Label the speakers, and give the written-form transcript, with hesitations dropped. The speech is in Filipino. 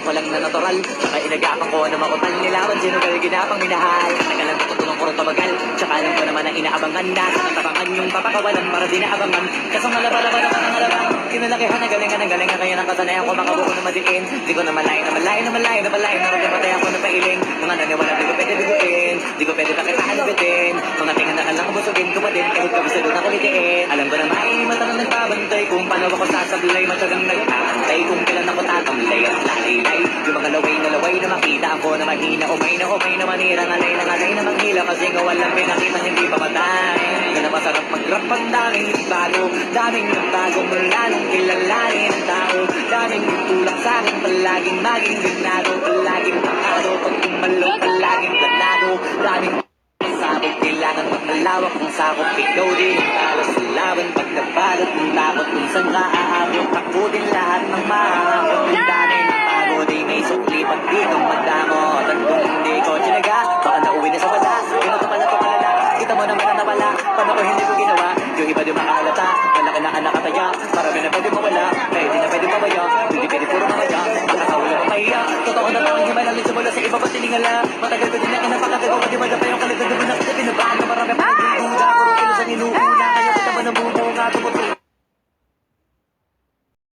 Speaker 1: walang na natural. Saka inagapan ko na makutal nilawan, sinugal ginapang minahal. Nagalang ko tulong ko rin tumagal, tsaka alam ko naman ang inaabangan na. Sa natabangan yung papakawalan para di naabangan. Kasang malaba-laba naman ang alabang, kinalakihan na galingan kaya ng kasanayan ko makabuko na madiin. Di ko na malayo naroon patay ako na pailing. Mga naniwala di ko pwede biguin, di ko pwede pakitaan na bitin. Mga tingin na lang kabusugin ko pa din, kahit kabisa doon ako litiin. Alam ko na mata na nagbabantay kung paano ako sasablay. Matyagang nag-aantay kung kailan ako tatamlay at lalaylay. Yung mga laway na makita ako na mahina. Umay na manira, ngalay na manghila. Kasi nga walang pinakita hindi pa matay. Yan ang masarap mag-rap ang daming bago. Daming nagbago mula nung kilalanin ang tao. Daming nagtulak sa akin, palaging maging ganado. Palaging pakado, pag tumalo, palaging planado. Daming sabog, kailangan magmalawak ang sakop. Ikaw din ang talo sa laban. Pag nabalot ng takot, minsan ka aabot. Takbo din lahat ng mahakot. Ang dami ng pagod ay may sukli. Pag di kang magdamot at kung hindi ko tinaga, baka nauwi na sa wala. Pinuto pala to kalala, kita mo naman ang nawala. Paano ko hindi ko ginawa? Yung iba di makahalata, malaki na anak kataya. Marami na pwede mawala, pwede na pwede mawaya. Hindi pwede puro mamaya, makakawala pa kaya. Totoo na parang himalang simula sa iba pa tiningala. Matagal ko din na kinapakagawa, di madapa yung kaligod. Di mo na kita pinabaan na marami pa nagdududa. Puro kilo sa ninuuna, kaya kita ba nabubuo nga tumutulong.